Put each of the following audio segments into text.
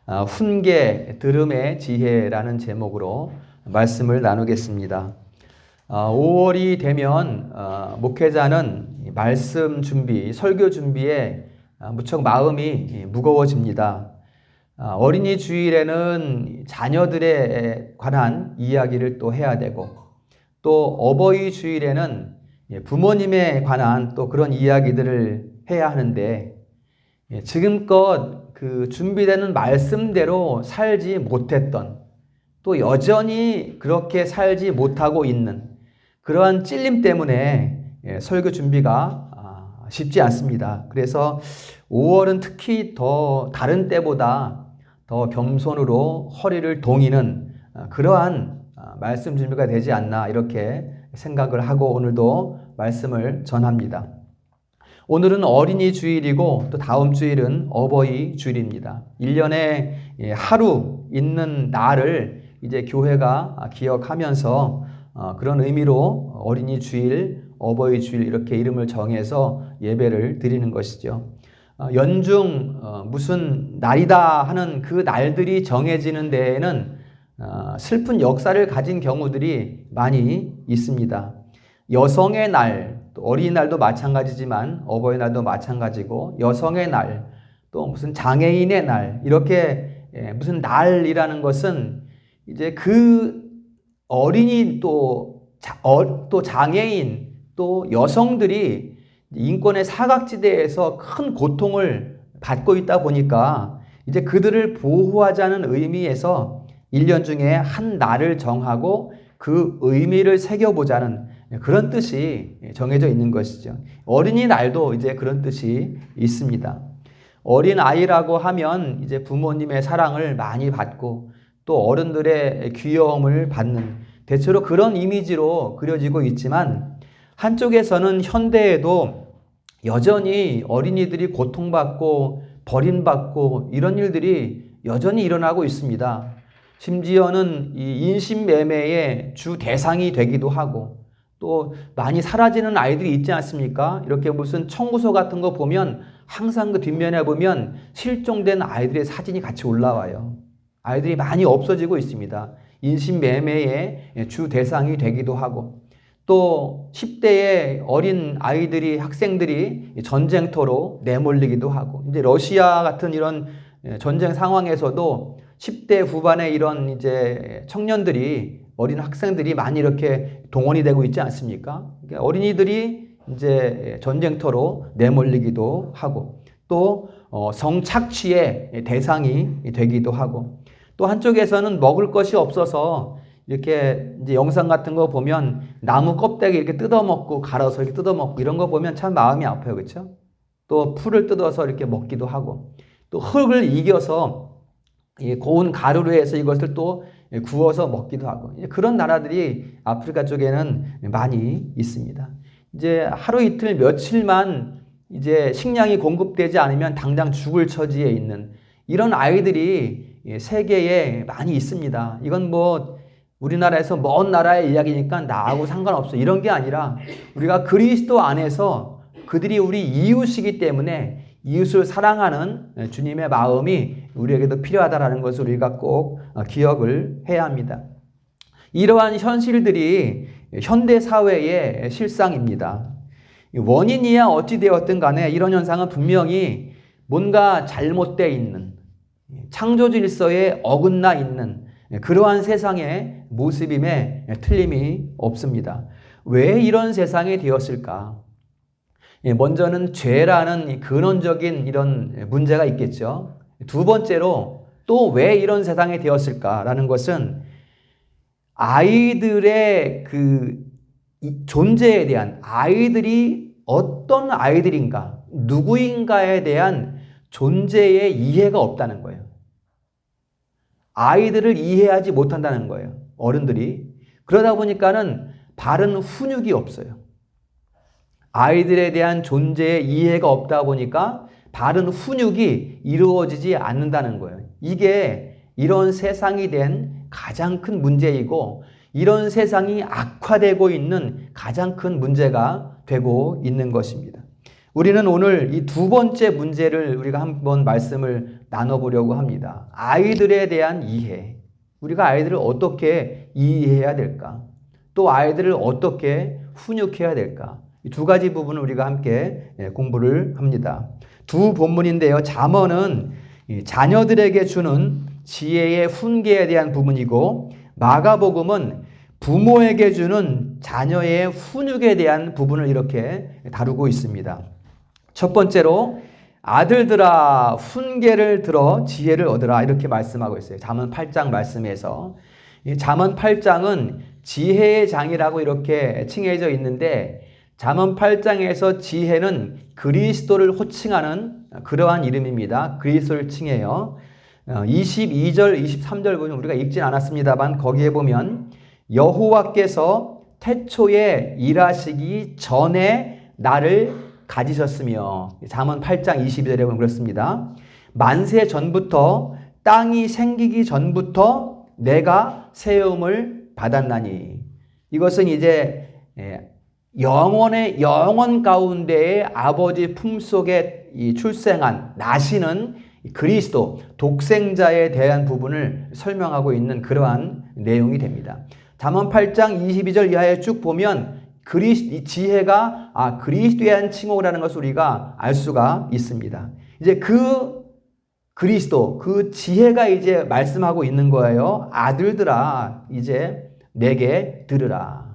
훈계 들음의 지혜라는 제목으로 말씀을 나누겠습니다. 5월이 되면 목회자는 말씀 준비, 설교 준비에 무척 마음이 무거워집니다. 어린이 주일에는 자녀들에 관한 이야기를 또 해야 되고, 또 어버이 주일에는 부모님에 관한 또 그런 이야기들을 해야 하는데, 지금껏 그 준비되는 말씀대로 살지 못했던, 또 여전히 그렇게 살지 못하고 있는 그러한 찔림 때문에 설교 준비가 쉽지 않습니다. 그래서 5월은 특히 더 다른 때보다 더 겸손으로 허리를 동이는 그러한 말씀 준비가 되지 않나 이렇게 생각을 하고 오늘도 말씀을 전합니다. 오늘은 어린이 주일이고 또 다음 주일은 어버이 주일입니다. 1년에 하루 있는 날을 이제 교회가 기억하면서 그런 의미로 어린이 주일, 어버이 주일 이렇게 이름을 정해서 예배를 드리는 것이죠. 연중 무슨 날이다 하는 그 날들이 정해지는 데에는 슬픈 역사를 가진 경우들이 많이 있습니다. 여성의 날, 또 어린이날도 마찬가지지만 어버이날도 마찬가지고, 여성의 날, 또 무슨 장애인의 날, 이렇게 무슨 날이라는 것은 이제 그 어린이 또 장애인 또 여성들이 인권의 사각지대에서 큰 고통을 받고 있다 보니까 이제 그들을 보호하자는 의미에서 1년 중에 한 날을 정하고 그 의미를 새겨보자는 그런 뜻이 정해져 있는 것이죠. 어린이날도 이제 그런 뜻이 있습니다. 어린아이라고 하면 이제 부모님의 사랑을 많이 받고 또 어른들의 귀여움을 받는 대체로 그런 이미지로 그려지고 있지만, 한쪽에서는 현대에도 여전히 어린이들이 고통받고 버림받고 이런 일들이 여전히 일어나고 있습니다. 심지어는 이 인신매매의 주 대상이 되기도 하고, 또 많이 사라지는 아이들이 있지 않습니까? 이렇게 무슨 청구서 같은 거 보면 항상 그 뒷면에 보면 실종된 아이들의 사진이 같이 올라와요. 아이들이 많이 없어지고 있습니다. 인신매매의 주 대상이 되기도 하고, 또 10대의 어린 아이들이, 학생들이 전쟁터로 내몰리기도 하고, 이제 러시아 같은 이런 전쟁 상황에서도 10대 후반의 이런 이제 청년들이, 어린 학생들이 많이 이렇게 동원이 되고 있지 않습니까? 그러니까 어린이들이 이제 전쟁터로 내몰리기도 하고, 또 성착취의 대상이 되기도 하고, 또 한쪽에서는 먹을 것이 없어서 이렇게 이제 영상 같은 거 보면 나무 껍데기 이렇게 뜯어먹고 갈아서 이렇게 뜯어먹고 이런 거 보면 참 마음이 아파요. 그렇죠? 또 풀을 뜯어서 이렇게 먹기도 하고, 또 흙을 이겨서 고운 가루로 해서 이것을 또 구워서 먹기도 하고, 그런 나라들이 아프리카 쪽에는 많이 있습니다. 이제 하루 이틀 며칠만 이제 식량이 공급되지 않으면 당장 죽을 처지에 있는 이런 아이들이 세계에 많이 있습니다. 이건 뭐 우리나라에서 먼 나라의 이야기니까 나하고 상관없어 이런 게 아니라, 우리가 그리스도 안에서 그들이 우리 이웃이기 때문에 이웃을 사랑하는 주님의 마음이 우리에게도 필요하다는 것을 우리가 꼭 기억을 해야 합니다. 이러한 현실들이 현대 사회의 실상입니다. 원인이야 어찌 되었든 간에 이런 현상은 분명히 뭔가 잘못되어 있는, 창조 질서에 어긋나 있는 그러한 세상의 모습임에 틀림이 없습니다. 왜 이런 세상이 되었을까? 먼저는 죄라는 근원적인 이런 문제가 있겠죠. 두 번째로 또 왜 이런 세상이 되었을까라는 것은 아이들의 그 존재에 대한, 아이들이 어떤 아이들인가, 누구인가에 대한 존재의 이해가 없다는 거예요. 아이들을 이해하지 못한다는 거예요, 어른들이. 그러다 보니까는 바른 훈육이 없어요. 아이들에 대한 존재의 이해가 없다 보니까 바른 훈육이 이루어지지 않는다는 거예요. 이게 이런 세상이 된 가장 큰 문제이고, 이런 세상이 악화되고 있는 가장 큰 문제가 되고 있는 것입니다. 우리는 오늘 이 두 번째 문제를 우리가 한번 말씀을 나눠보려고 합니다. 아이들에 대한 이해. 우리가 아이들을 어떻게 이해해야 될까? 또 아이들을 어떻게 훈육해야 될까? 이 두 가지 부분을 우리가 함께 공부를 합니다. 두 본문인데요. 잠언은 자녀들에게 주는 지혜의 훈계에 대한 부분이고, 마가복음은 부모에게 주는 자녀의 훈육에 대한 부분을 이렇게 다루고 있습니다. 첫 번째로 아들들아 훈계를 들어 지혜를 얻으라 이렇게 말씀하고 있어요. 잠언 8장 말씀에서. 이 잠언 8장은 지혜의 장이라고 이렇게 칭해져 있는데, 잠언 8장에서 지혜는 그리스도를 호칭하는 그러한 이름입니다. 그리스도를 칭해요. 22절, 23절 보면 우리가 읽진 않았습니다만 거기에 보면 여호와께서 태초에 일하시기 전에 나를 가지셨으며, 잠언 8장 22절에 보면 그렇습니다. 만세 전부터 땅이 생기기 전부터 내가 세움을 받았나니. 이것은 이제 영원 가운데에 아버지 품속에 출생한 나시는 그리스도 독생자에 대한 부분을 설명하고 있는 그러한 내용이 됩니다. 잠언 8장 22절 이하에 쭉 보면 지혜가 그리스도에 대한 칭호라는 것을 우리가 알 수가 있습니다. 이제 그 그리스도, 그 지혜가 이제 말씀하고 있는 거예요. 아들들아 이제 내게 들으라.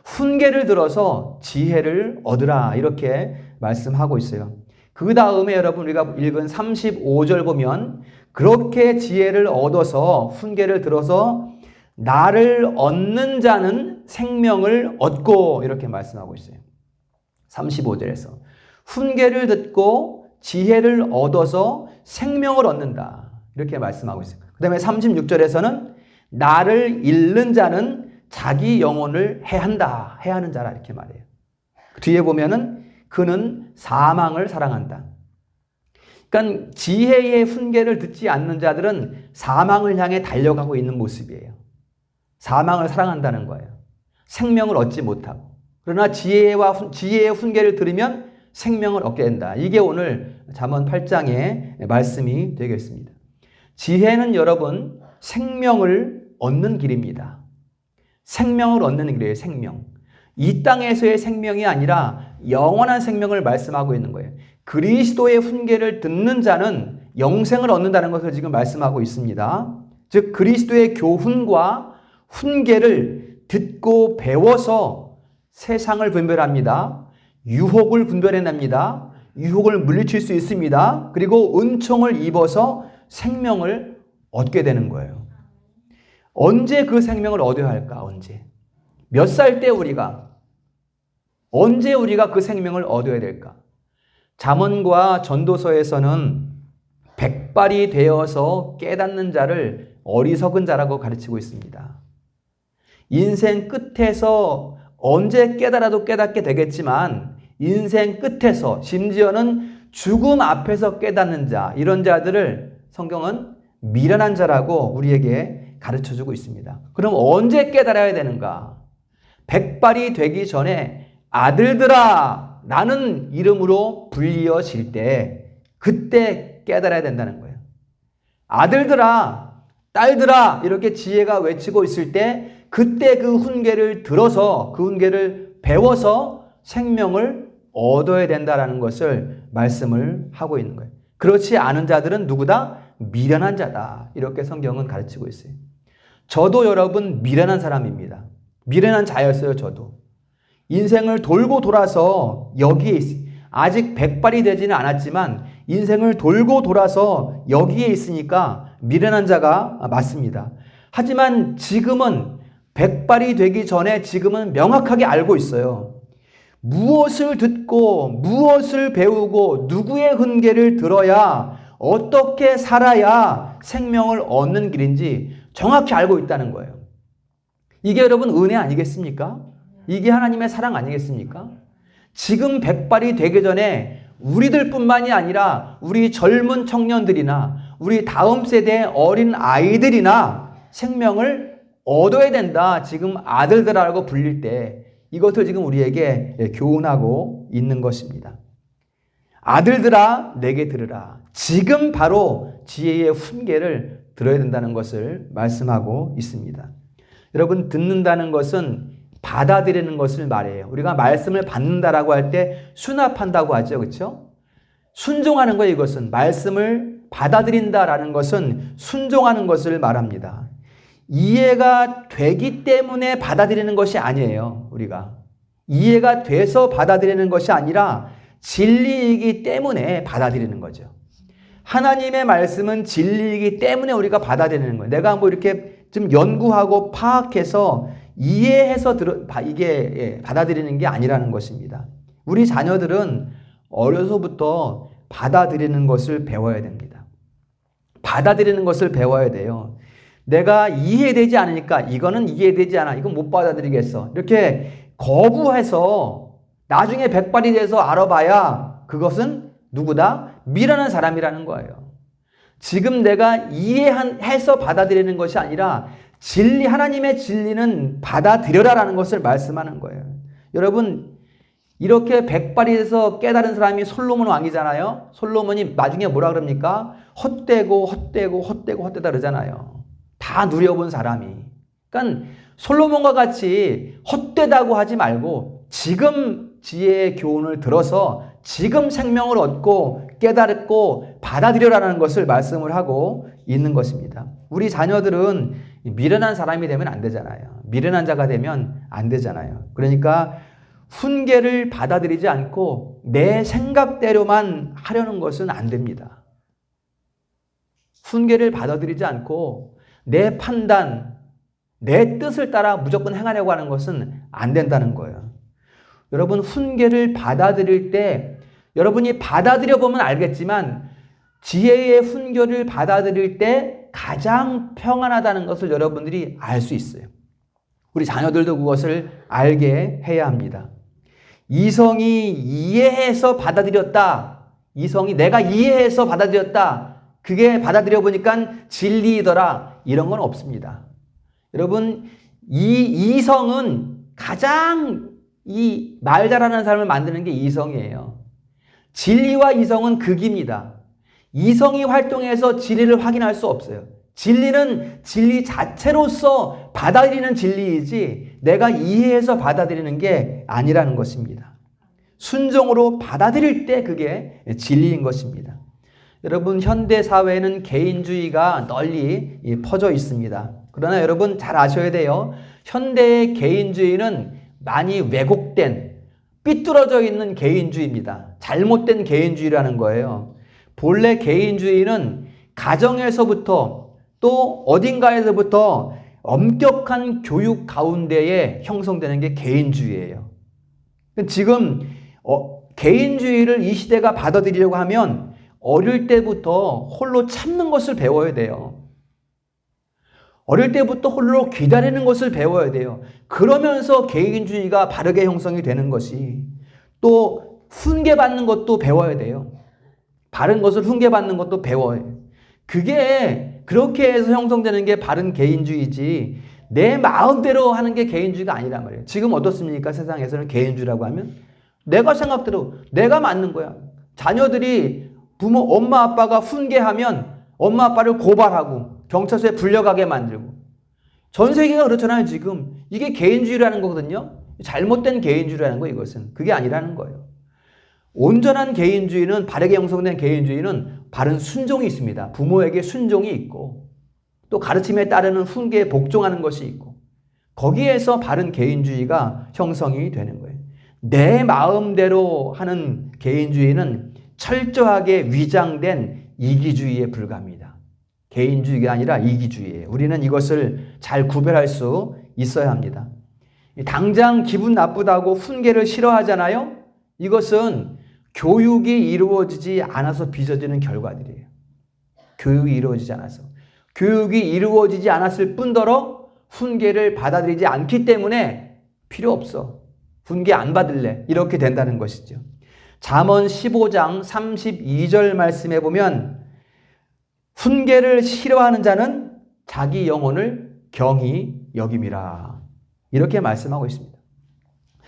훈계를 들어서 지혜를 얻으라 이렇게 말씀하고 있어요. 그 다음에 여러분 우리가 읽은 35절 보면 그렇게 지혜를 얻어서 훈계를 들어서 나를 얻는 자는 생명을 얻고 이렇게 말씀하고 있어요. 35절에서 훈계를 듣고 지혜를 얻어서 생명을 얻는다 이렇게 말씀하고 있어요. 그 다음에 36절에서는 나를 잃는 자는 자기 영혼을 해하는 자라 이렇게 말해요. 뒤에 보면은 그는 사망을 사랑한다. 그러니까 지혜의 훈계를 듣지 않는 자들은 사망을 향해 달려가고 있는 모습이에요. 사망을 사랑한다는 거예요. 생명을 얻지 못하고. 그러나 지혜의 훈계를 들으면 생명을 얻게 된다. 이게 오늘 잠언 8장의 말씀이 되겠습니다. 지혜는 여러분 생명을 얻는 길입니다. 생명을 얻는 길이에요. 생명. 이 땅에서의 생명이 아니라 영원한 생명을 말씀하고 있는 거예요. 그리스도의 훈계를 듣는 자는 영생을 얻는다는 것을 지금 말씀하고 있습니다. 즉 그리스도의 교훈과 훈계를 듣고 배워서 세상을 분별합니다. 유혹을 분별해냅니다. 유혹을 물리칠 수 있습니다. 그리고 은총을 입어서 생명을 얻게 되는 거예요. 언제 그 생명을 얻어야 할까? 언제? 몇 살 때 언제 우리가 그 생명을 얻어야 될까? 잠언과 전도서에서는 백발이 되어서 깨닫는 자를 어리석은 자라고 가르치고 있습니다. 인생 끝에서 언제 깨달아도 깨닫게 되겠지만 인생 끝에서 심지어는 죽음 앞에서 깨닫는 자, 이런 자들을 성경은 미련한 자라고 우리에게 가르쳐주고 있습니다. 그럼 언제 깨달아야 되는가? 백발이 되기 전에 아들들아 라는 이름으로 불리어질 때 그때 깨달아야 된다는 거예요. 아들들아, 딸들아 이렇게 지혜가 외치고 있을 때 그때 그 훈계를 들어서 그 훈계를 배워서 생명을 얻어야 된다는 것을 말씀을 하고 있는 거예요. 그렇지 않은 자들은 누구다? 미련한 자다. 이렇게 성경은 가르치고 있어요. 저도 여러분 미련한 사람입니다. 미련한 자였어요. 저도. 인생을 돌고 돌아서 여기에 있어요. 아직 백발이 되지는 않았지만 인생을 돌고 돌아서 여기에 있으니까 미련한 자가 맞습니다. 하지만 지금은 백발이 되기 전에 지금은 명확하게 알고 있어요. 무엇을 듣고 무엇을 배우고 누구의 훈계를 들어야 어떻게 살아야 생명을 얻는 길인지 정확히 알고 있다는 거예요. 이게 여러분 은혜 아니겠습니까? 이게 하나님의 사랑 아니겠습니까? 지금 백발이 되기 전에 우리들뿐만이 아니라 우리 젊은 청년들이나 우리 다음 세대의 어린 아이들이나 생명을 얻어야 된다. 지금 아들들이라고 불릴 때 이것을 지금 우리에게 교훈하고 있는 것입니다. 아들들아 내게 들으라. 지금 바로 지혜의 훈계를 들어야 된다는 것을 말씀하고 있습니다. 여러분, 듣는다는 것은 받아들이는 것을 말해요. 우리가 말씀을 받는다라고 할 때 수납한다고 하죠. 그렇죠? 순종하는 거예요. 이것은 말씀을 받아들인다라는 것은 순종하는 것을 말합니다. 이해가 되기 때문에 받아들이는 것이 아니에요. 우리가 이해가 돼서 받아들이는 것이 아니라 진리이기 때문에 받아들이는 거죠. 하나님의 말씀은 진리이기 때문에 우리가 받아들이는 거예요. 내가 뭐 이렇게 좀 연구하고 파악해서 이해해서 이게 받아들이는 게 아니라는 것입니다. 우리 자녀들은 어려서부터 받아들이는 것을 배워야 됩니다. 받아들이는 것을 배워야 돼요. 내가 이해되지 않으니까 이거는 이해되지 않아. 이건 못 받아들이겠어. 이렇게 거부해서 나중에 백발이 돼서 알아봐야 그것은 누구다? 미련한 사람이라는 거예요. 지금 내가 이해해서 받아들이는 것이 아니라 진리, 하나님의 진리는 받아들여라라는 것을 말씀하는 거예요. 여러분, 이렇게 백발이 돼서 깨달은 사람이 솔로몬 왕이잖아요. 솔로몬이 나중에 뭐라 그럽니까? 헛되다 그러잖아요. 다 누려본 사람이. 그러니까 솔로몬과 같이 헛되다고 하지 말고 지금 지혜의 교훈을 들어서 지금 생명을 얻고 깨달고 받아들여라는 것을 말씀을 하고 있는 것입니다. 우리 자녀들은 미련한 사람이 되면 안 되잖아요. 미련한 자가 되면 안 되잖아요. 그러니까 훈계를 받아들이지 않고 내 생각대로만 하려는 것은 안 됩니다. 훈계를 받아들이지 않고 내 판단, 내 뜻을 따라 무조건 행하려고 하는 것은 안 된다는 거예요. 여러분, 훈계를 받아들일 때 여러분이 받아들여 보면 알겠지만 지혜의 훈계를 받아들일 때 가장 평안하다는 것을 여러분들이 알 수 있어요. 우리 자녀들도 그것을 알게 해야 합니다. 이성이 이해해서 받아들였다. 이성이 내가 이해해서 받아들였다. 그게 받아들여 보니까 진리이더라. 이런 건 없습니다. 여러분, 이 이성은 가장 이 말 잘하는 사람을 만드는 게 이성이에요. 진리와 이성은 극입니다. 이성이 활동해서 진리를 확인할 수 없어요. 진리는 진리 자체로서 받아들이는 진리이지 내가 이해해서 받아들이는 게 아니라는 것입니다. 순종으로 받아들일 때 그게 진리인 것입니다. 여러분, 현대 사회에는 개인주의가 널리 퍼져 있습니다. 그러나 여러분 잘 아셔야 돼요. 현대의 개인주의는 많이 왜곡된, 삐뚤어져 있는 개인주의입니다. 잘못된 개인주의라는 거예요. 본래 개인주의는 가정에서부터 또 어딘가에서부터 엄격한 교육 가운데에 형성되는 게 개인주의예요. 지금 개인주의를 이 시대가 받아들이려고 하면 어릴 때부터 홀로 참는 것을 배워야 돼요. 어릴 때부터 홀로 기다리는 것을 배워야 돼요. 그러면서 개인주의가 바르게 형성이 되는 것이, 또 훈계받는 것도 배워야 돼요. 바른 것을 훈계받는 것도 배워요. 그게 그렇게 해서 형성되는 게 바른 개인주의지 내 마음대로 하는 게 개인주의가 아니란 말이에요. 지금 어떻습니까? 세상에서는 개인주의라고 하면 내가 생각대로 내가 맞는 거야. 자녀들이 엄마 아빠가 훈계하면 엄마 아빠를 고발하고 경찰서에 불려가게 만들고, 전 세계가 그렇잖아요. 지금 이게 개인주의라는 거거든요. 잘못된 개인주의라는 거, 이것은 그게 아니라는 거예요. 온전한 개인주의는, 바르게 형성된 개인주의는 바른 순종이 있습니다. 부모에게 순종이 있고 또 가르침에 따르는 훈계에 복종하는 것이 있고, 거기에서 바른 개인주의가 형성이 되는 거예요. 내 마음대로 하는 개인주의는 철저하게 위장된 이기주의에 불과합니다. 개인주의가 아니라 이기주의예요. 우리는 이것을 잘 구별할 수 있어야 합니다. 당장 기분 나쁘다고 훈계를 싫어하잖아요. 이것은 교육이 이루어지지 않아서 빚어지는 결과들이에요. 교육이 이루어지지 않아서. 교육이 이루어지지 않았을 뿐더러 훈계를 받아들이지 않기 때문에 필요 없어. 훈계 안 받을래. 이렇게 된다는 것이죠. 잠언 15장 32절 말씀에 보면 훈계를 싫어하는 자는 자기 영혼을 경히 여김이라. 이렇게 말씀하고 있습니다.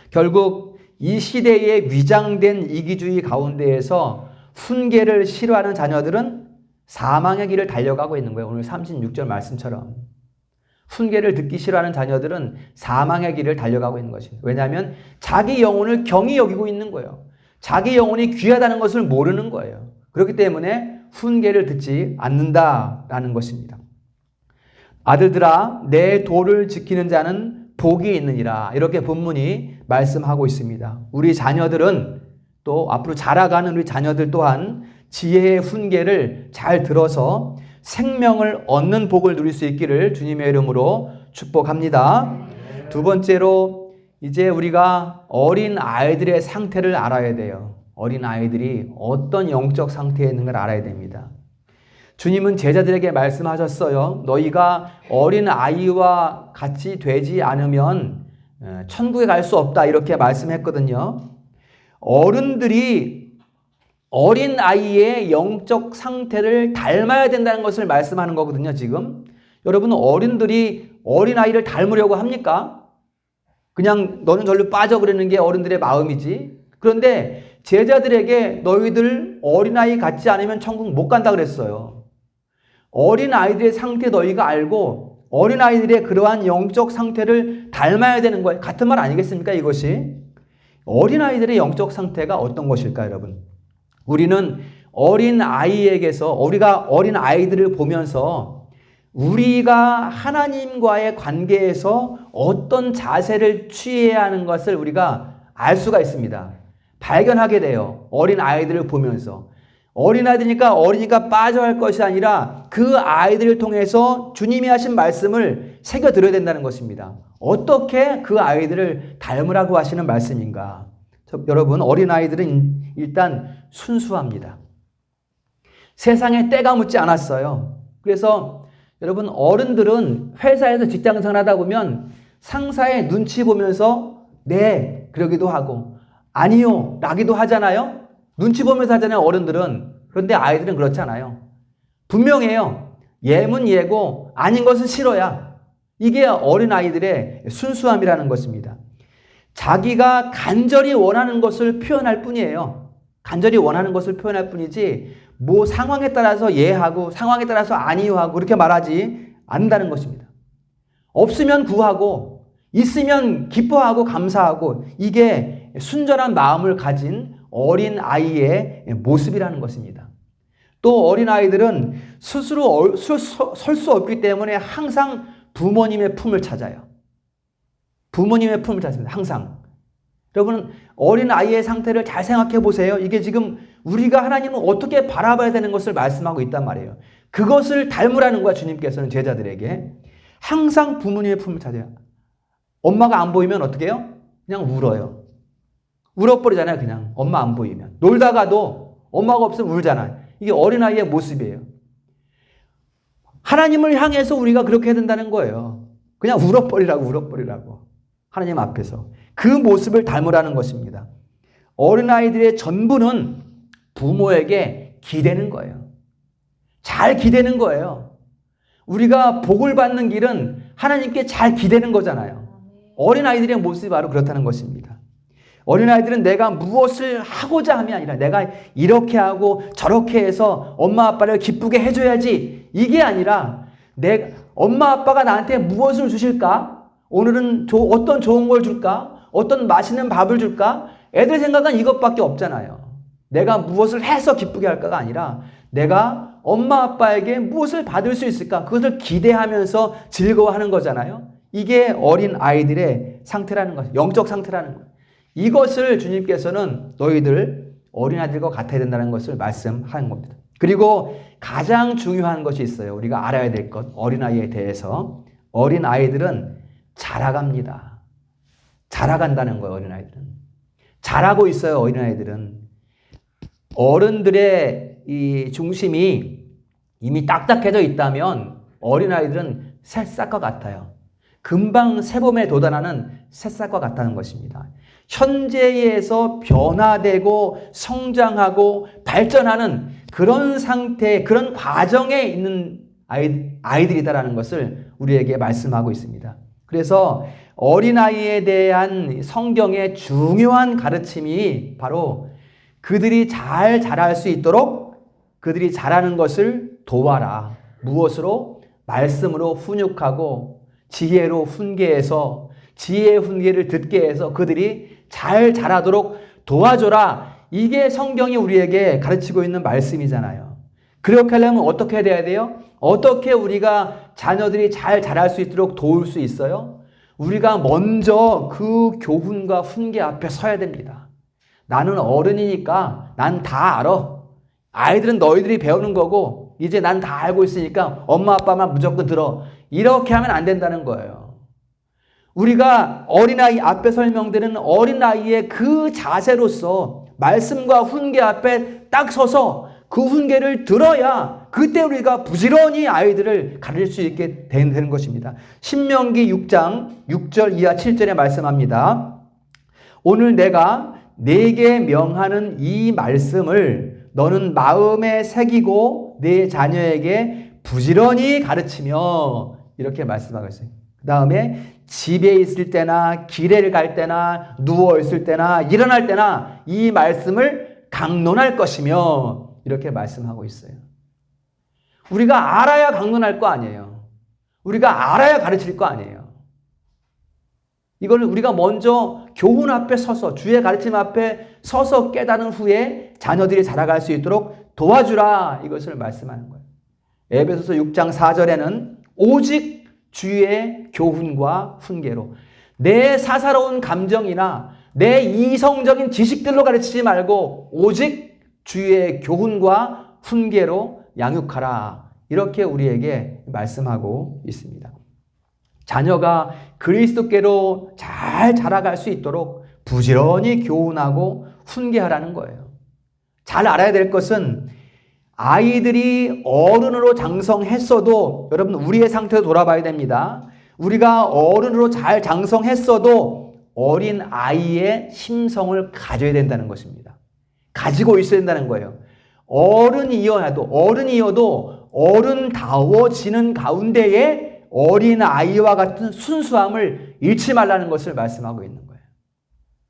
결국 이 시대의 위장된 이기주의 가운데에서 훈계를 싫어하는 자녀들은 사망의 길을 달려가고 있는 거예요. 오늘 36절 말씀처럼. 훈계를 듣기 싫어하는 자녀들은 사망의 길을 달려가고 있는 것입니다. 왜냐하면 자기 영혼을 경히 여기고 있는 거예요. 자기 영혼이 귀하다는 것을 모르는 거예요. 그렇기 때문에 훈계를 듣지 않는다라는 것입니다. 아들들아, 내 도를 지키는 자는 복이 있느니라. 이렇게 본문이 말씀하고 있습니다. 우리 자녀들은 또 앞으로 자라가는 우리 자녀들 또한 지혜의 훈계를 잘 들어서 생명을 얻는 복을 누릴 수 있기를 주님의 이름으로 축복합니다. 두 번째로 이제 우리가 어린 아이들의 상태를 알아야 돼요. 어린 아이들이 어떤 영적 상태에 있는 걸 알아야 됩니다. 주님은 제자들에게 말씀하셨어요. 너희가 어린 아이와 같이 되지 않으면 천국에 갈 수 없다. 이렇게 말씀했거든요. 어른들이 어린 아이의 영적 상태를 닮아야 된다는 것을 말씀하는 거거든요, 지금. 여러분, 어른들이 어린 아이를 닮으려고 합니까? 그냥 너는 절로 빠져 그러는 게 어른들의 마음이지. 그런데 제자들에게 너희들 어린아이 같지 않으면 천국 못 간다 그랬어요. 어린아이들의 상태 너희가 알고 어린아이들의 그러한 영적 상태를 닮아야 되는 거예요. 같은 말 아니겠습니까, 이것이? 어린아이들의 영적 상태가 어떤 것일까, 여러분? 우리는 어린아이에게서 우리가 어린아이들을 보면서 우리가 하나님과의 관계에서 어떤 자세를 취해야 하는 것을 우리가 알 수가 있습니다. 발견하게 돼요. 어린아이들을 보면서. 어린아이들이니까 어리니까 빠져 할 것이 아니라 그 아이들을 통해서 주님이 하신 말씀을 새겨들어야 된다는 것입니다. 어떻게 그 아이들을 닮으라고 하시는 말씀인가? 여러분, 어린아이들은 일단 순수합니다. 세상에 때가 묻지 않았어요. 그래서 여러분, 어른들은 회사에서 직장생활 하다 보면 상사의 눈치 보면서 네, 그러기도 하고 아니요, 라기도 하잖아요. 눈치 보면서 하잖아요, 어른들은. 그런데 아이들은 그렇지 않아요. 분명해요. 예면 예고 아닌 것은 싫어야. 이게 어린아이들의 순수함이라는 것입니다. 자기가 간절히 원하는 것을 표현할 뿐이에요. 간절히 원하는 것을 표현할 뿐이지 뭐 상황에 따라서 예하고 상황에 따라서 아니요하고 그렇게 말하지 않는다는 것입니다. 없으면 구하고 있으면 기뻐하고 감사하고 이게 순전한 마음을 가진 어린아이의 모습이라는 것입니다. 또 어린아이들은 스스로 설 수 없기 때문에 항상 부모님의 품을 찾아요. 부모님의 품을 찾습니다. 항상. 여러분, 어린아이의 상태를 잘 생각해 보세요. 이게 지금 우리가 하나님을 어떻게 바라봐야 되는 것을 말씀하고 있단 말이에요. 그것을 닮으라는 거야, 주님께서는 제자들에게. 항상 부모님의 품을 찾아요. 엄마가 안 보이면 어떻게 해요? 그냥 울어요. 울어버리잖아요, 그냥. 엄마 안 보이면. 놀다가도 엄마가 없으면 울잖아요. 이게 어린아이의 모습이에요. 하나님을 향해서 우리가 그렇게 해야 된다는 거예요. 그냥 울어버리라고. 하나님 앞에서. 그 모습을 닮으라는 것입니다. 어린아이들의 전부는 부모에게 기대는 거예요. 잘 기대는 거예요. 우리가 복을 받는 길은 하나님께 잘 기대는 거잖아요. 어린아이들의 모습이 바로 그렇다는 것입니다. 어린아이들은 내가 무엇을 하고자 함이 아니라 내가 이렇게 하고 저렇게 해서 엄마 아빠를 기쁘게 해줘야지 이게 아니라 엄마 아빠가 나한테 무엇을 주실까? 오늘은 어떤 좋은 걸 줄까? 어떤 맛있는 밥을 줄까? 애들 생각은 이것밖에 없잖아요. 내가 무엇을 해서 기쁘게 할까가 아니라 내가 엄마 아빠에게 무엇을 받을 수 있을까? 그것을 기대하면서 즐거워하는 거잖아요. 이게 어린 아이들의 상태라는 것, 영적 상태라는 것. 이것을 주님께서는 너희들 어린아이들과 같아야 된다는 것을 말씀하는 겁니다. 그리고 가장 중요한 것이 있어요. 우리가 알아야 될 것, 어린아이에 대해서. 어린아이들은 자라갑니다. 자라간다는 거예요, 어린아이들은. 자라고 있어요, 어린아이들은. 어른들의 이 중심이 이미 딱딱해져 있다면 어린아이들은 새싹과 같아요. 금방 새봄에 도달하는 새싹과 같다는 것입니다. 현재에서 변화되고 성장하고 발전하는 그런 상태, 그런 과정에 있는 아이들이다라는 것을 우리에게 말씀하고 있습니다. 그래서 어린아이에 대한 성경의 중요한 가르침이 바로 그들이 잘 자랄 수 있도록 그들이 잘하는 것을 도와라. 무엇으로? 말씀으로 훈육하고 지혜로 훈계해서 지혜의 훈계를 듣게 해서 그들이 잘 자라도록 도와줘라. 이게 성경이 우리에게 가르치고 있는 말씀이잖아요. 그렇게 하려면 어떻게 돼야 돼요? 어떻게 우리가 자녀들이 잘 자랄 수 있도록 도울 수 있어요? 우리가 먼저 그 교훈과 훈계 앞에 서야 됩니다. 나는 어른이니까 난 다 알아. 아이들은 너희들이 배우는 거고 이제 난 다 알고 있으니까 엄마 아빠만 무조건 들어. 이렇게 하면 안 된다는 거예요. 우리가 어린아이 앞에 설명드리는 어린아이의 그 자세로서 말씀과 훈계 앞에 딱 서서 그 훈계를 들어야 그때 우리가 부지런히 아이들을 가르칠 수 있게 되는 것입니다. 신명기 6장 6절 이하 7절에 말씀합니다. 오늘 내가 네게 명하는 이 말씀을 너는 마음에 새기고 네 자녀에게 부지런히 가르치며 이렇게 말씀하고 있어요. 그 다음에 집에 있을 때나 길에 갈 때나 누워 있을 때나 일어날 때나 이 말씀을 강론할 것이며 이렇게 말씀하고 있어요. 우리가 알아야 강론할 거 아니에요. 우리가 알아야 가르칠 거 아니에요. 이걸 우리가 먼저 교훈 앞에 서서 주의 가르침 앞에 서서 깨달은 후에 자녀들이 자라갈 수 있도록 도와주라 이것을 말씀하는 거예요. 에베소서 6장 4절에는 오직 주의 교훈과 훈계로 내 사사로운 감정이나 내 이성적인 지식들로 가르치지 말고 오직 주의 교훈과 훈계로 양육하라 이렇게 우리에게 말씀하고 있습니다. 자녀가 그리스도께로 잘 자라갈 수 있도록 부지런히 교훈하고 훈계하라는 거예요. 잘 알아야 될 것은 아이들이 어른으로 장성했어도 여러분 우리의 상태로 돌아봐야 됩니다. 우리가 어른으로 잘 장성했어도 어린 아이의 심성을 가져야 된다는 것입니다. 가지고 있어야 된다는 거예요. 어른이어도 어른다워지는 가운데에 어린 아이와 같은 순수함을 잃지 말라는 것을 말씀하고 있는 거예요.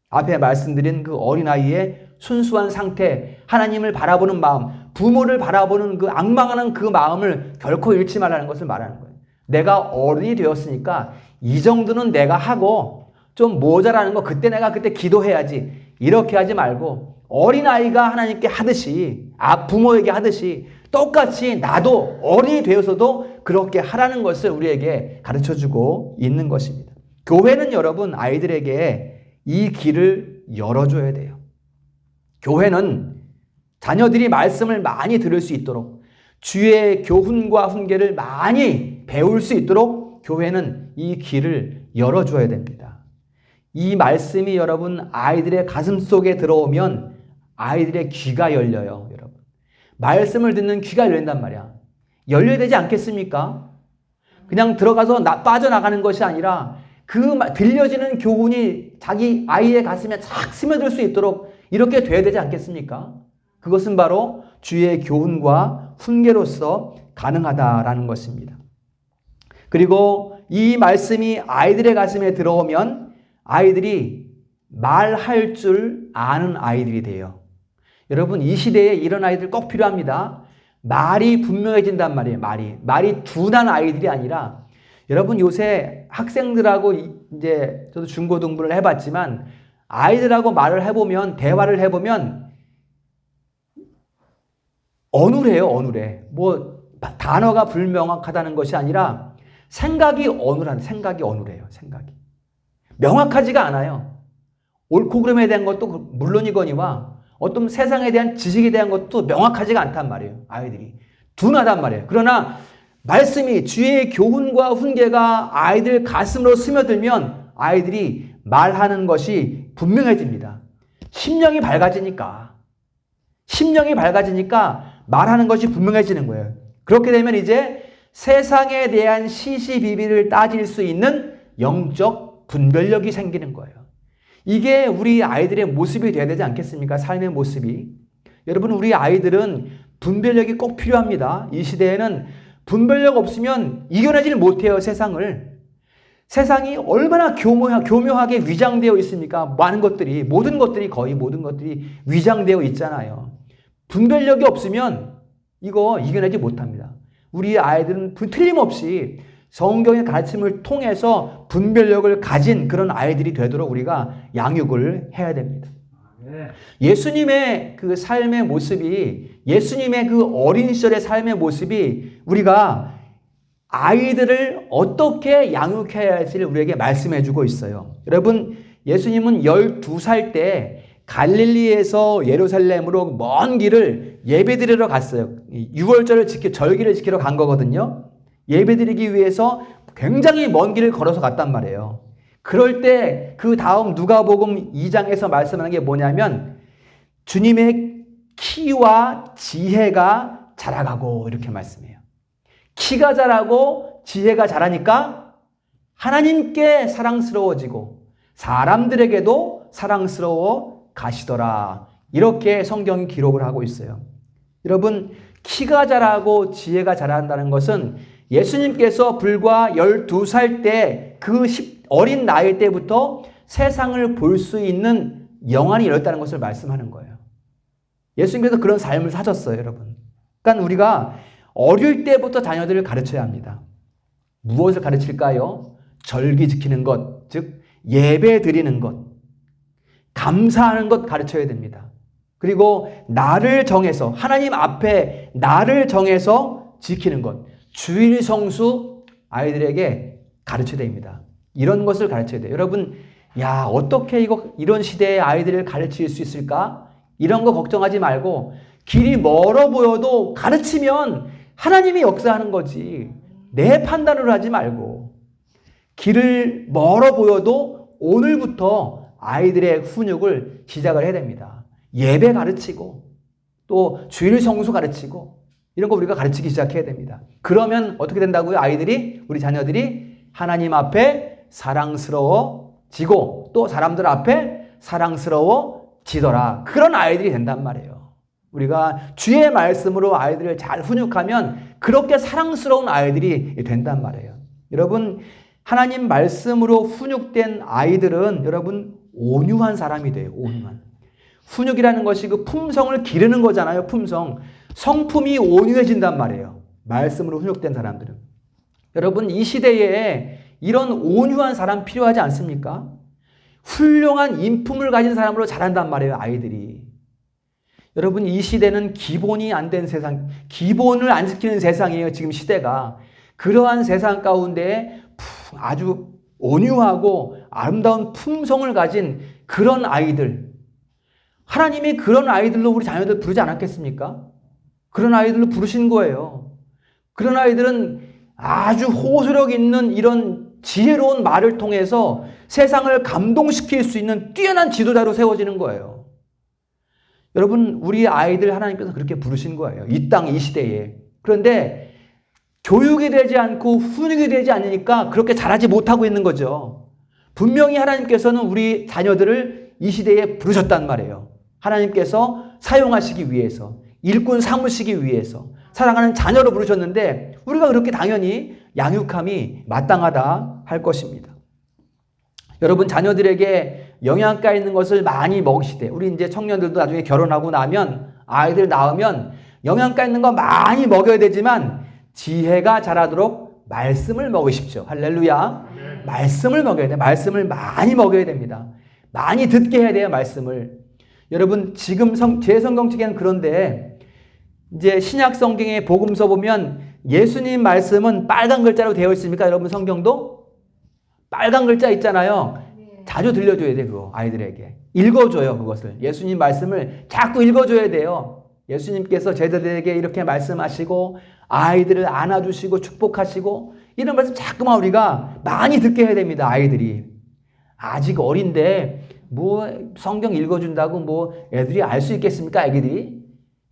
앞에 말씀드린 그 어린아이의 순수한 상태, 하나님을 바라보는 마음, 부모를 바라보는 그 앙망하는 그 마음을 결코 잃지 말라는 것을 말하는 거예요. 내가 어른이 되었으니까 이 정도는 내가 하고 좀 모자라는 거 그때 기도해야지 이렇게 하지 말고 어린아이가 하나님께 하듯이 부모에게 하듯이 똑같이 나도 어른이 되어서도 그렇게 하라는 것을 우리에게 가르쳐주고 있는 것입니다. 교회는 여러분 아이들에게 이 길을 열어줘야 돼요. 교회는 자녀들이 말씀을 많이 들을 수 있도록 주의 교훈과 훈계를 많이 배울 수 있도록 교회는 이 길을 열어줘야 됩니다. 이 말씀이 여러분 아이들의 가슴 속에 들어오면 아이들의 귀가 열려요. 여러분 말씀을 듣는 귀가 열린단 말이야. 열려야 되지 않겠습니까? 그냥 들어가서 빠져나가는 것이 아니라 그 들려지는 교훈이 자기 아이의 가슴에 착 스며들 수 있도록 이렇게 돼야 되지 않겠습니까? 그것은 바로 주의 교훈과 훈계로서 가능하다라는 것입니다. 그리고 이 말씀이 아이들의 가슴에 들어오면 아이들이 말할 줄 아는 아이들이 돼요. 여러분 이 시대에 이런 아이들 꼭 필요합니다. 말이 분명해진단 말이에요. 말이 둔한 아이들이 아니라 여러분 요새 학생들하고 이제 저도 중고등부를 해봤지만 아이들하고 대화를 해보면 어눌해요. 어눌해. 뭐 단어가 불명확하다는 것이 아니라 생각이 어눌해요. 생각이 명확하지가 않아요. 옳고 그름에 대한 것도 물론이거니와 어떤 세상에 대한 지식에 대한 것도 명확하지가 않단 말이에요. 아이들이 둔하단 말이에요. 그러나 말씀이 주의 교훈과 훈계가 아이들 가슴으로 스며들면 아이들이 말하는 것이 분명해집니다. 심령이 밝아지니까 말하는 것이 분명해지는 거예요. 그렇게 되면 이제 세상에 대한 시시비비를 따질 수 있는 영적 분별력이 생기는 거예요. 이게 우리 아이들의 모습이 돼야 되지 않겠습니까? 삶의 모습이. 여러분 우리 아이들은 분별력이 꼭 필요합니다. 이 시대에는 분별력 없으면 이겨내지를 못해요. 세상을. 세상이 얼마나 교묘하게 위장되어 있습니까? 모든 것들이 거의 모든 것들이 위장되어 있잖아요. 분별력이 없으면 이거 이겨내지 못합니다. 우리 아이들은 틀림없이 성경의 가르침을 통해서 분별력을 가진 그런 아이들이 되도록 우리가 양육을 해야 됩니다. 예수님의 그 삶의 모습이, 예수님의 그 어린 시절의 삶의 모습이 우리가 아이들을 어떻게 양육해야 할지를 우리에게 말씀해 주고 있어요. 여러분, 예수님은 12살 때 갈릴리에서 예루살렘으로 먼 길을 예배드리러 갔어요. 유월절을 절기를 지키러 간 거거든요. 예배드리기 위해서 굉장히 먼 길을 걸어서 갔단 말이에요. 그럴 때 그 다음 누가복음 2장에서 말씀하는 게 뭐냐면 주님의 키와 지혜가 자라가고 이렇게 말씀해요. 키가 자라고 지혜가 자라니까 하나님께 사랑스러워지고 사람들에게도 사랑스러워 가시더라. 이렇게 성경이 기록을 하고 있어요. 여러분, 키가 자라고 지혜가 자란다는 것은 예수님께서 불과 12살 때 그 어린 나이 때부터 세상을 볼 수 있는 영안이 열렸다는 것을 말씀하는 거예요. 예수님께서 그런 삶을 사셨어요, 여러분. 그러니까 우리가 어릴 때부터 자녀들을 가르쳐야 합니다. 무엇을 가르칠까요? 절기 지키는 것, 즉 예배 드리는 것, 감사하는 것 가르쳐야 됩니다. 그리고 나를 정해서, 하나님 앞에 나를 정해서 지키는 것, 주일 성수 아이들에게 가르쳐야 됩니다. 이런 것을 가르쳐야 돼요. 여러분, 야, 어떻게 이런 시대의 아이들을 가르칠 수 있을까? 이런 거 걱정하지 말고 길이 멀어 보여도 가르치면 하나님이 역사하는 거지. 내 판단을 하지 말고 길을 멀어 보여도 오늘부터 아이들의 훈육을 시작을 해야 됩니다. 예배 가르치고 또 주일 성수 가르치고 이런 거 우리가 가르치기 시작해야 됩니다. 그러면 어떻게 된다고요? 아이들이, 우리 자녀들이 하나님 앞에 사랑스러워지고 또 사람들 앞에 사랑스러워지더라. 그런 아이들이 된단 말이에요. 우리가 주의 말씀으로 아이들을 잘 훈육하면 그렇게 사랑스러운 아이들이 된단 말이에요. 여러분, 하나님 말씀으로 훈육된 아이들은 여러분 온유한 사람이 돼요. 온유한. 훈육이라는 것이 그 품성을 기르는 거잖아요. 품성. 성품이 온유해진단 말이에요. 말씀으로 훈육된 사람들은. 여러분, 이 시대에 이런 온유한 사람 필요하지 않습니까? 훌륭한 인품을 가진 사람으로 자란단 말이에요. 아이들이. 여러분, 이 시대는 기본이 안 된 세상, 기본을 안 지키는 세상이에요. 지금 시대가. 그러한 세상 가운데 아주 온유하고 아름다운 품성을 가진 그런 아이들, 하나님이 그런 아이들로 우리 자녀들 부르지 않았겠습니까? 그런 아이들로 부르신 거예요. 그런 아이들은 아주 호소력 있는 이런 지혜로운 말을 통해서 세상을 감동시킬 수 있는 뛰어난 지도자로 세워지는 거예요. 여러분, 우리 아이들 하나님께서 그렇게 부르신 거예요. 이 땅, 이 시대에. 그런데 교육이 되지 않고 훈육이 되지 않으니까 그렇게 잘하지 못하고 있는 거죠. 분명히 하나님께서는 우리 자녀들을 이 시대에 부르셨단 말이에요. 하나님께서 사용하시기 위해서, 일꾼 삼으시기 위해서 사랑하는 자녀로 부르셨는데 우리가 그렇게 당연히 양육함이 마땅하다 할 것입니다. 여러분, 자녀들에게 영양가 있는 것을 많이 먹이시되, 우리 이제 청년들도 나중에 결혼하고 나면 아이들 낳으면 영양가 있는 거 많이 먹여야 되지만 지혜가 자라도록 말씀을 먹으십시오. 할렐루야. 네. 말씀을 먹여야 돼요. 말씀을 많이 먹여야 됩니다. 많이 듣게 해야 돼요. 말씀을. 여러분, 지금 제 성경책에는 그런데 이제 신약 성경의 복음서 보면 예수님 말씀은 빨간 글자로 되어 있습니까? 여러분, 성경도 빨간 글자 있잖아요. 자주 들려줘야 돼, 그거 아이들에게. 읽어줘요, 그것을. 예수님 말씀을 자꾸 읽어줘야 돼요. 예수님께서 제자들에게 이렇게 말씀하시고 아이들을 안아주시고 축복하시고 이런 말씀 자꾸만 우리가 많이 듣게 해야 됩니다. 아이들이 아직 어린데 뭐 성경 읽어준다고 뭐 애들이 알 수 있겠습니까? 애기들이.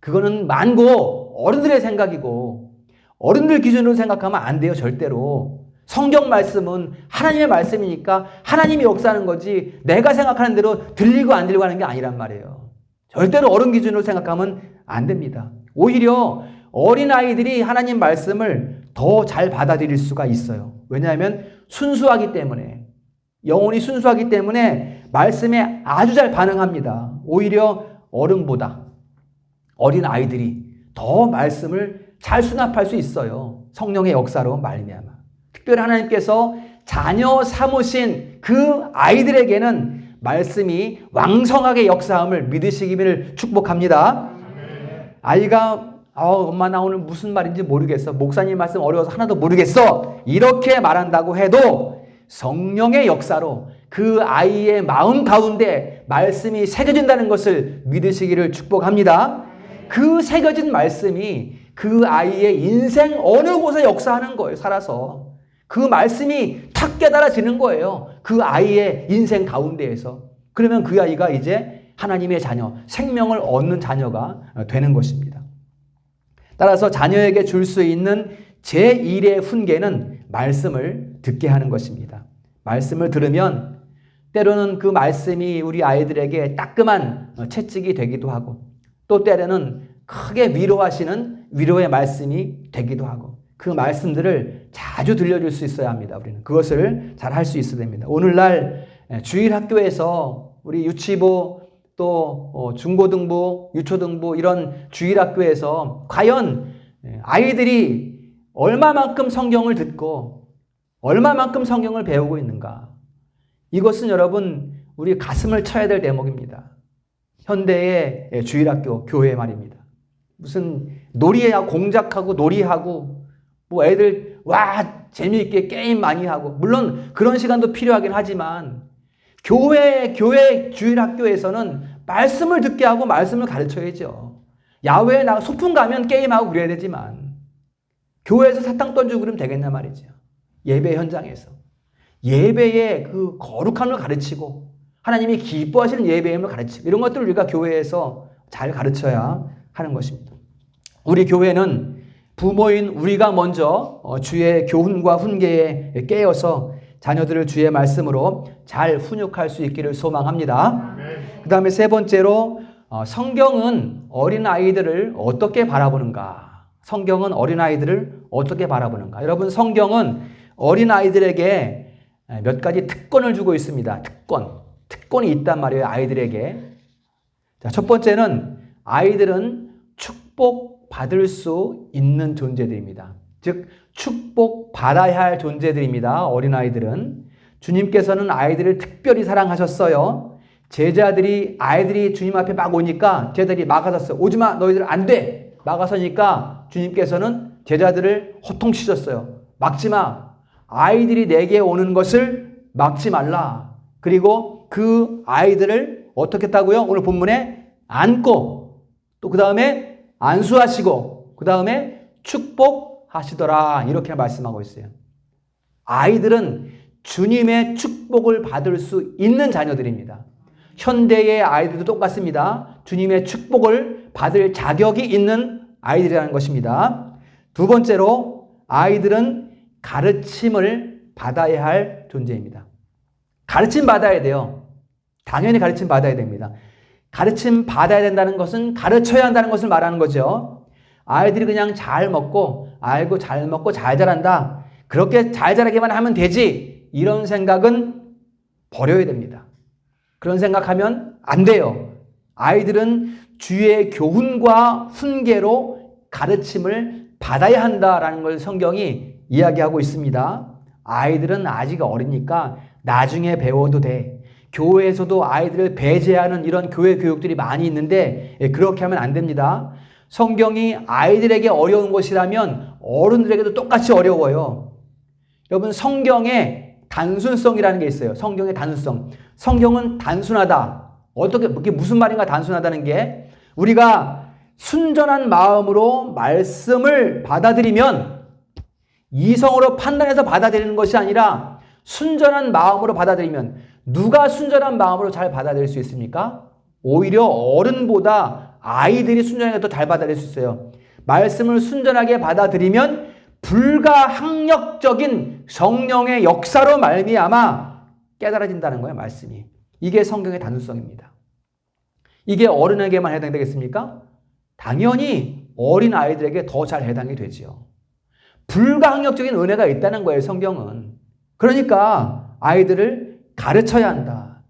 그거는 만고 어른들의 생각이고 어른들 기준으로 생각하면 안 돼요. 절대로. 성경 말씀은 하나님의 말씀이니까 하나님이 역사하는 거지 내가 생각하는 대로 들리고 안 들리고 하는 게 아니란 말이에요. 절대로 어른 기준으로 생각하면 안 됩니다. 오히려 어린아이들이 하나님 말씀을 더 잘 받아들일 수가 있어요. 왜냐하면 순수하기 때문에, 영혼이 순수하기 때문에 말씀에 아주 잘 반응합니다. 오히려 어른보다 어린 아이들이 더 말씀을 잘 수납할 수 있어요. 성령의 역사로 말미암아. 특별히 하나님께서 자녀 삼으신 그 아이들에게는 말씀이 왕성하게 역사함을 믿으시기를 축복합니다. 아이가 엄마 나 오늘 무슨 말인지 모르겠어. 목사님 말씀 어려워서 하나도 모르겠어. 이렇게 말한다고 해도 성령의 역사로 그 아이의 마음 가운데 말씀이 새겨진다는 것을 믿으시기를 축복합니다. 그 새겨진 말씀이 그 아이의 인생 어느 곳에 역사하는 거예요. 살아서. 그 말씀이 탁 깨달아지는 거예요. 그 아이의 인생 가운데에서. 그러면 그 아이가 이제 하나님의 자녀, 생명을 얻는 자녀가 되는 것입니다. 따라서 자녀에게 줄 수 있는 제1의 훈계는 말씀을 듣게 하는 것입니다. 말씀을 들으면 때로는 그 말씀이 우리 아이들에게 따끔한 채찍이 되기도 하고 또 때로는 크게 위로하시는 위로의 말씀이 되기도 하고 그 말씀들을 자주 들려줄 수 있어야 합니다. 우리는 그것을 잘 할 수 있어야 됩니다. 오늘날 주일학교에서 우리 유치부 또 중고등부, 유초등부 이런 주일학교에서 과연 아이들이 얼마만큼 성경을 듣고 얼마만큼 성경을 배우고 있는가? 이것은 여러분 우리 가슴을 쳐야 될 대목입니다. 현대의 주일학교, 교회 말입니다. 무슨 놀이야 공작하고 놀이하고 뭐 애들 재미있게 게임 많이 하고 물론 그런 시간도 필요하긴 하지만 교회 주일학교에서는 말씀을 듣게 하고 말씀을 가르쳐야죠. 야외에 나가 소풍 가면 게임하고 그래야 되지만 교회에서 사탕 던지고 그러면 되겠냐 말이죠. 예배 현장에서 예배의 그 거룩함을 가르치고 하나님이 기뻐하시는 예배임을 가르치고 이런 것들을 우리가 교회에서 잘 가르쳐야 하는 것입니다. 우리 교회는 부모인 우리가 먼저 주의 교훈과 훈계에 깨어서 자녀들을 주의 말씀으로 잘 훈육할 수 있기를 소망합니다. 그 다음에 세 번째로 성경은 어린아이들을 어떻게 바라보는가? 성경은 어린아이들을 어떻게 바라보는가? 여러분 성경은 어린아이들에게 몇 가지 특권을 주고 있습니다. 특권이 있단 말이에요. 아이들에게. 자, 첫 번째는 아이들은 축복받을 수 있는 존재들입니다. 즉 축복받아야 할 존재들입니다. 어린아이들은. 주님께서는 아이들을 특별히 사랑하셨어요. 아이들이 주님 앞에 막 오니까 제자들이 막아섰어요. 오지마 너희들 안 돼. 막아서니까 주님께서는 제자들을 호통치셨어요. 막지마. 아이들이 내게 오는 것을 막지 말라. 그리고 그 아이들을 어떻게 했다고요? 오늘 본문에 안고 또 그 다음에 안수하시고 그 다음에 축복하시더라. 이렇게 말씀하고 있어요. 아이들은 주님의 축복을 받을 수 있는 자녀들입니다. 현대의 아이들도 똑같습니다. 주님의 축복을 받을 자격이 있는 아이들이라는 것입니다. 두 번째로 아이들은 가르침을 받아야 할 존재입니다. 가르침 받아야 돼요. 당연히 가르침 받아야 됩니다. 가르침 받아야 된다는 것은 가르쳐야 한다는 것을 말하는 거죠. 아이들이 그냥 잘 먹고 알고 잘 먹고 잘 자란다. 그렇게 잘 자라기만 하면 되지. 이런 생각은 버려야 됩니다. 그런 생각하면 안 돼요. 아이들은 주의 교훈과 훈계로 가르침을 받아야 한다라는 걸 성경이 이야기하고 있습니다. 아이들은 아직 어리니까 나중에 배워도 돼. 교회에서도 아이들을 배제하는 이런 교회 교육들이 많이 있는데 그렇게 하면 안 됩니다. 성경이 아이들에게 어려운 것이라면 어른들에게도 똑같이 어려워요. 여러분 성경에 단순성이라는 게 있어요. 성경의 단순성. 성경은 단순하다. 이게 무슨 말인가 단순하다는 게 우리가 순전한 마음으로 말씀을 받아들이면 이성으로 판단해서 받아들이는 것이 아니라 순전한 마음으로 받아들이면 누가 순전한 마음으로 잘 받아들일 수 있습니까? 오히려 어른보다 아이들이 순전하게 더 잘 받아들일 수 있어요. 말씀을 순전하게 받아들이면 불가항력적인 성령의 역사로 말미암아 깨달아진다는 거예요. 말씀이. 이게 성경의 단순성입니다. 이게 어른에게만 해당되겠습니까? 당연히 어린 아이들에게 더 잘 해당이 되지요. 불가항력적인 은혜가 있다는 거예요. 성경은. 그러니까 아이들을 가르쳐야 한다.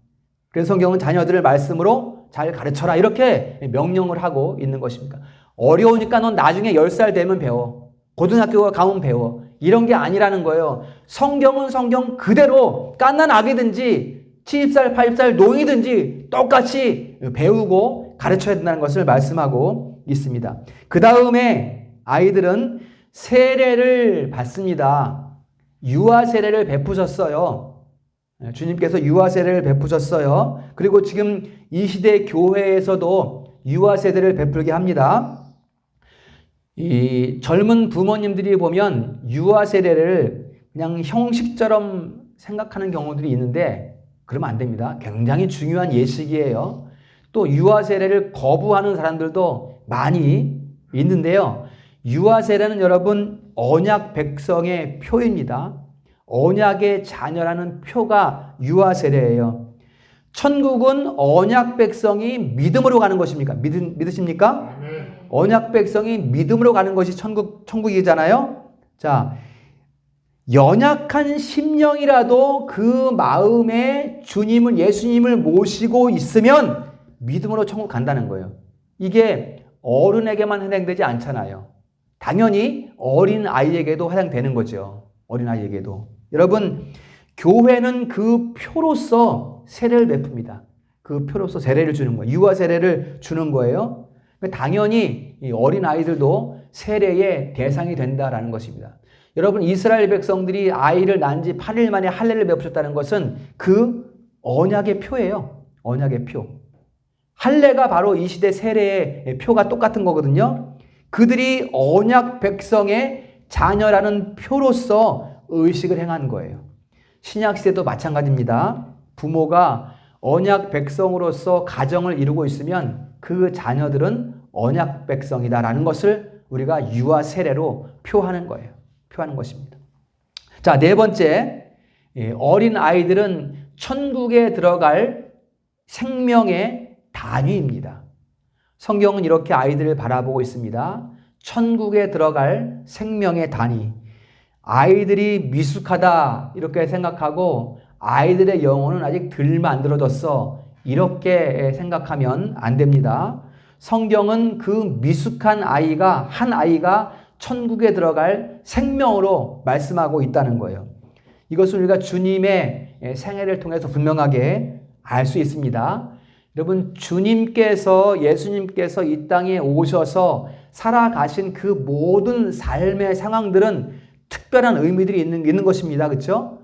그래서 성경은 자녀들을 말씀으로 잘 가르쳐라 이렇게 명령을 하고 있는 것입니다. 어려우니까 넌 나중에 10살 되면 배워. 고등학교 가면 배워. 이런 게 아니라는 거예요. 성경은 성경 그대로 갓난 아기든지 70살, 80살 노인이든지 똑같이 배우고 가르쳐야 된다는 것을 말씀하고 있습니다. 그 다음에 아이들은 세례를 받습니다. 유아 세례를 베푸셨어요. 주님께서 유아 세례를 베푸셨어요. 그리고 지금 이 시대 교회에서도 유아 세례를 베풀게 합니다. 이 젊은 부모님들이 보면 유아 세례를 그냥 형식처럼 생각하는 경우들이 있는데 그러면 안 됩니다. 굉장히 중요한 예식이에요. 또 유아 세례를 거부하는 사람들도 많이 있는데요. 유아 세례는 여러분 언약 백성의 표입니다. 언약의 자녀라는 표가 유아 세례예요. 천국은 언약 백성이 믿음으로 가는 것입니까? 믿으십니까? 언약 백성이 믿음으로 가는 것이 천국이잖아요. 자, 연약한 심령이라도 그 마음에 예수님을 모시고 있으면 믿음으로 천국 간다는 거예요. 이게 어른에게만 해당되지 않잖아요. 당연히 어린 아이에게도 해당되는 거죠. 어린 아이에게도. 여러분, 교회는 그 표로서 세례를 베풉니다. 그 표로서 세례를 주는 거예요. 유아 세례를 주는 거예요. 당연히 이 어린 아이들도 세례의 대상이 된다라는 것입니다. 여러분, 이스라엘 백성들이 아이를 낳은 지 8일 만에 할례를 베푸셨다는 것은 그 언약의 표예요. 언약의 표. 할례가 바로 이 시대 세례의 표가 똑같은 거거든요. 그들이 언약 백성의 자녀라는 표로서 의식을 행한 거예요. 신약 시대도 마찬가지입니다. 부모가 언약 백성으로서 가정을 이루고 있으면 그 자녀들은 언약 백성이다라는 것을 우리가 유아 세례로 표하는 거예요. 표하는 것입니다. 자, 네 번째, 어린 아이들은 천국에 들어갈 생명의 단위입니다. 성경은 이렇게 아이들을 바라보고 있습니다. 천국에 들어갈 생명의 단위. 아이들이 미숙하다 이렇게 생각하고 아이들의 영혼은 아직 덜 만들어졌어 이렇게 생각하면 안 됩니다. 성경은 그 미숙한 아이가 한 아이가 천국에 들어갈 생명으로 말씀하고 있다는 거예요. 이것을 우리가 주님의 생애를 통해서 분명하게 알 수 있습니다. 여러분, 예수님께서 이 땅에 오셔서 살아가신 그 모든 삶의 상황들은 특별한 의미들이 있는 것입니다. 그렇죠?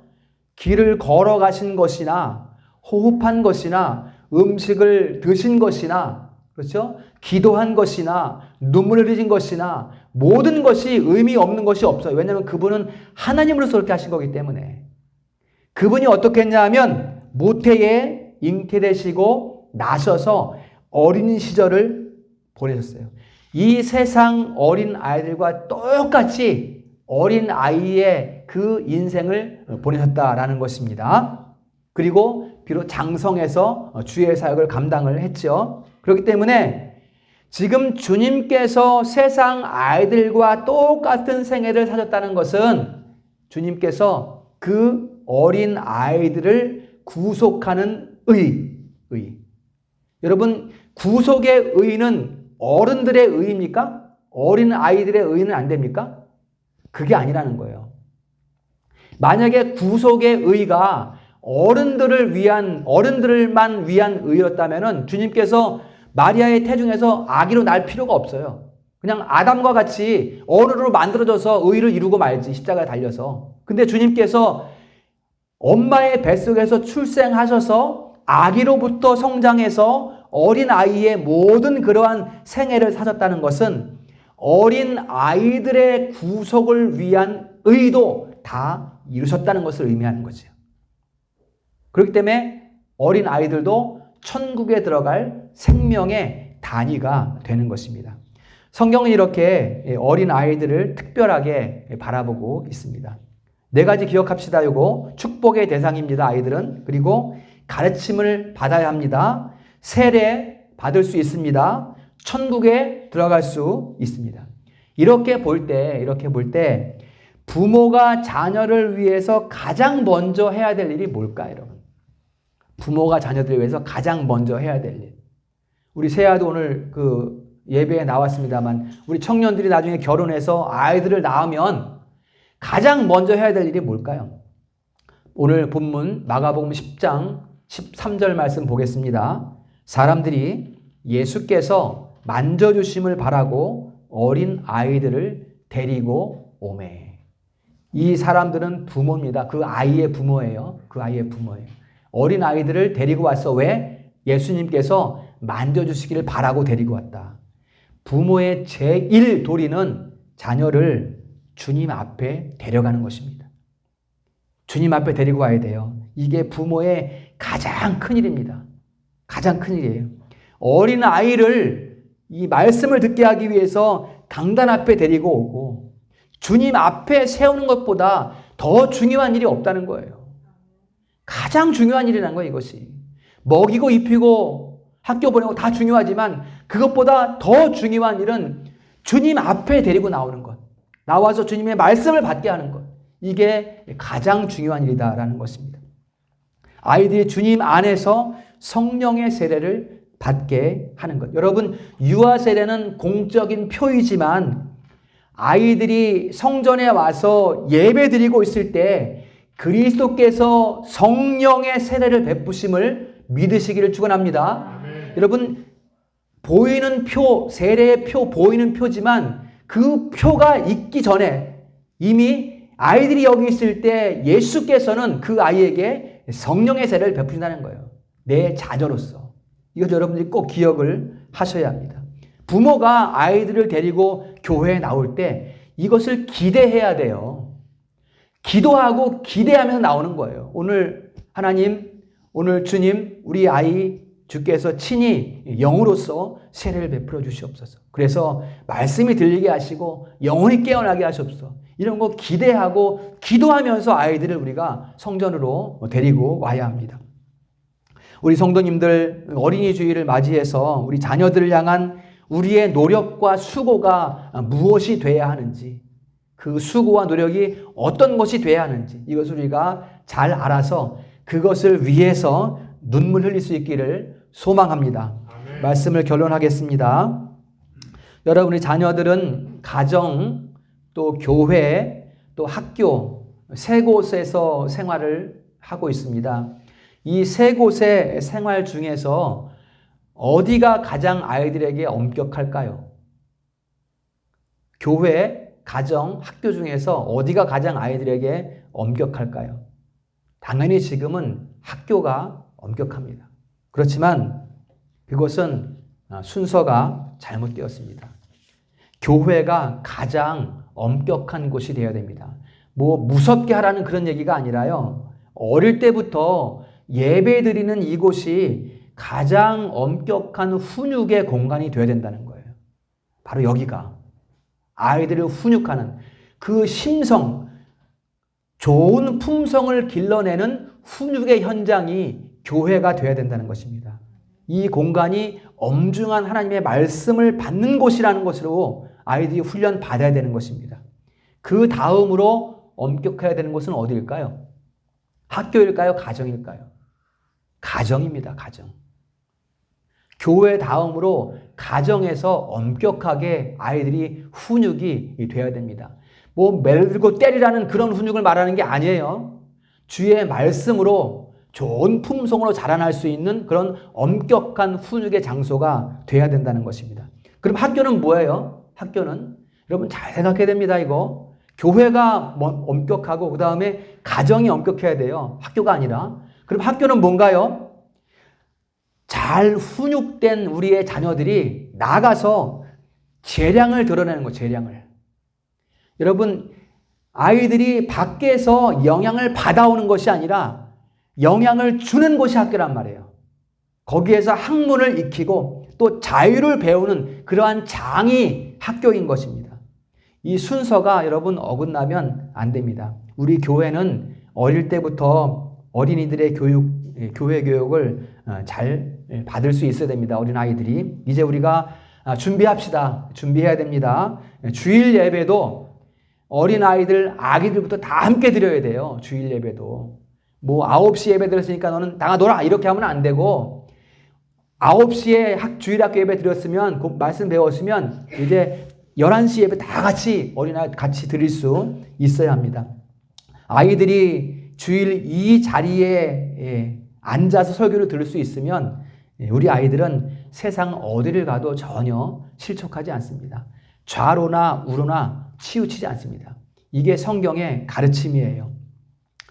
길을 걸어가신 것이나 호흡한 것이나 음식을 드신 것이나 그렇죠? 기도한 것이나 눈물을 흘린 것이나 모든 것이 의미 없는 것이 없어요. 왜냐하면 그분은 하나님으로서 그렇게 하신 거기 때문에. 그분이 어떻게 했냐 하면 모태에 잉태되시고 나셔서 어린 시절을 보내셨어요. 이 세상 어린 아이들과 똑같이 어린 아이의 그 인생을 보내셨다라는 것입니다. 그리고 비록 장성해서 주의 사역을 감당을 했죠. 그렇기 때문에 지금 주님께서 세상 아이들과 똑같은 생애를 사셨다는 것은 주님께서 그 어린 아이들을 구속하는 의. 여러분, 구속의 의는 어른들의 의입니까? 어린 아이들의 의는 안 됩니까? 그게 아니라는 거예요. 만약에 구속의 의가 어른들만 위한 의였다면은 주님께서 마리아의 태중에서 아기로 날 필요가 없어요. 그냥 아담과 같이 어른으로 만들어져서 의를 이루고 말지, 십자가에 달려서. 근데 주님께서 엄마의 뱃속에서 출생하셔서 아기로부터 성장해서 어린 아이의 모든 그러한 생애를 사셨다는 것은 어린 아이들의 구속을 위한 의도 다 이루셨다는 것을 의미하는 거죠. 그렇기 때문에 어린 아이들도 천국에 들어갈 생명의 단위가 되는 것입니다. 성경은 이렇게 어린 아이들을 특별하게 바라보고 있습니다. 네 가지 기억합시다. 이거 축복의 대상입니다. 아이들은. 그리고 가르침을 받아야 합니다. 세례 받을 수 있습니다. 천국에 들어갈 수 있습니다. 이렇게 볼 때 부모가 자녀를 위해서 가장 먼저 해야 될 일이 뭘까요, 여러분? 부모가 자녀들을 위해서 가장 먼저 해야 될 일. 우리 세아도 오늘 그 예배에 나왔습니다만, 우리 청년들이 나중에 결혼해서 아이들을 낳으면 가장 먼저 해야 될 일이 뭘까요? 오늘 본문 마가복음 10장 13절 말씀 보겠습니다. 사람들이 예수께서 만져주심을 바라고 어린 아이들을 데리고 오매. 이 사람들은 부모입니다. 그 아이의 부모예요. 그 아이의 부모예요. 어린 아이들을 데리고 왔어. 왜? 예수님께서 만져주시기를 바라고 데리고 왔다. 부모의 제1 도리는 자녀를 주님 앞에 데려가는 것입니다. 주님 앞에 데리고 와야 돼요. 이게 부모의 가장 큰 일입니다. 가장 큰 일이에요. 어린 아이를 이 말씀을 듣게 하기 위해서 강단 앞에 데리고 오고 주님 앞에 세우는 것보다 더 중요한 일이 없다는 거예요. 가장 중요한 일이라는 거예요, 이것이. 먹이고 입히고 학교 보내고 다 중요하지만 그것보다 더 중요한 일은 주님 앞에 데리고 나오는 것. 나와서 주님의 말씀을 받게 하는 것. 이게 가장 중요한 일이다라는 것입니다. 아이들이 주님 안에서 성령의 세례를 받게 하는 것. 여러분, 유아 세례는 공적인 표이지만 아이들이 성전에 와서 예배 드리고 있을 때 그리스도께서 성령의 세례를 베푸심을 믿으시기를 축원합니다. 여러분, 보이는 표, 세례의 표, 보이는 표지만 그 표가 있기 전에 이미 아이들이 여기 있을 때 예수께서는 그 아이에게 성령의 세례를 베푸신다는 거예요. 내 자녀로서. 이것 여러분들이 꼭 기억을 하셔야 합니다. 부모가 아이들을 데리고 교회에 나올 때 이것을 기대해야 돼요. 기도하고 기대하면서 나오는 거예요. 오늘 하나님, 오늘 주님, 우리 아이 주께서 친히 영으로서 세례를 베풀어 주시옵소서. 그래서 말씀이 들리게 하시고 영혼이 깨어나게 하시옵소서. 이런 거 기대하고 기도하면서 아이들을 우리가 성전으로 데리고 와야 합니다. 우리 성도님들 어린이 주일을 맞이해서 우리 자녀들을 향한 우리의 노력과 수고가 무엇이 돼야 하는지, 그 수고와 노력이 어떤 것이 돼야 하는지 이것을 우리가 잘 알아서 그것을 위해서 눈물 흘릴 수 있기를 소망합니다. 아멘. 말씀을 결론하겠습니다. 여러분의 자녀들은 가정, 또 교회, 또 학교 세 곳에서 생활을 하고 있습니다. 이 세 곳의 생활 중에서 어디가 가장 아이들에게 엄격할까요? 교회, 가정, 학교 중에서 어디가 가장 아이들에게 엄격할까요? 당연히 지금은 학교가 엄격합니다. 그렇지만 그것은 순서가 잘못되었습니다. 교회가 가장 엄격한 곳이 되어야 됩니다. 뭐 무섭게 하라는 그런 얘기가 아니라요. 어릴 때부터 예배 드리는 이곳이 가장 엄격한 훈육의 공간이 되어야 된다는 거예요. 바로 여기가 아이들을 훈육하는 그 심성, 좋은 품성을 길러내는 훈육의 현장이 교회가 되어야 된다는 것입니다. 이 공간이 엄중한 하나님의 말씀을 받는 곳이라는 것으로 아이들이 훈련 받아야 되는 것입니다. 그 다음으로 엄격해야 되는 곳은 어디일까요? 학교일까요? 가정일까요? 가정입니다. 가정. 교회 다음으로 가정에서 엄격하게 아이들이 훈육이 되어야 됩니다. 뭐 매들고 때리라는 그런 훈육을 말하는 게 아니에요. 주의 말씀으로 좋은 품성으로 자라날 수 있는 그런 엄격한 훈육의 장소가 돼야 된다는 것입니다. 그럼 학교는 뭐예요? 학교는 여러분 잘 생각해야 됩니다. 이거 교회가 엄격하고 그 다음에 가정이 엄격해야 돼요. 학교가 아니라. 그럼 학교는 뭔가요? 잘 훈육된 우리의 자녀들이 나가서 재량을 드러내는 거, 재량을. 여러분, 아이들이 밖에서 영향을 받아오는 것이 아니라 영향을 주는 곳이 학교란 말이에요. 거기에서 학문을 익히고 또 자유를 배우는 그러한 장이 학교인 것입니다. 이 순서가 여러분 어긋나면 안 됩니다. 우리 교회는 어릴 때부터 어린이들의 교회 교육을 잘 받을 수 있어야 됩니다. 어린아이들이. 이제 우리가 준비합시다. 준비해야 됩니다. 주일 예배도 어린아이들, 아기들부터 다 함께 드려야 돼요. 주일 예배도. 뭐 9시 예배 드렸으니까 너는 나가 놀아 이렇게 하면 안 되고 9시에 주일학교 예배 드렸으면 그 말씀 배웠으면 이제 11시 예배 다 같이 어린아이 같이 드릴 수 있어야 합니다. 아이들이 주일 이 자리에 앉아서 설교를 들을 수 있으면 우리 아이들은 세상 어디를 가도 전혀 실족하지 않습니다. 좌로나 우로나 치우치지 않습니다. 이게 성경의 가르침이에요.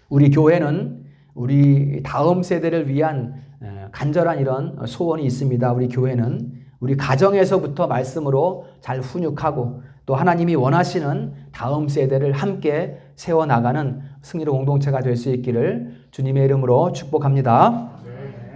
우리 교회는 우리 다음 세대를 위한 간절한 이런 소원이 있습니다. 우리 교회는 우리 가정에서부터 말씀으로 잘 훈육하고 또 하나님이 원하시는 다음 세대를 함께 세워나가는 승리로 공동체가 될 수 있기를 주님의 이름으로 축복합니다.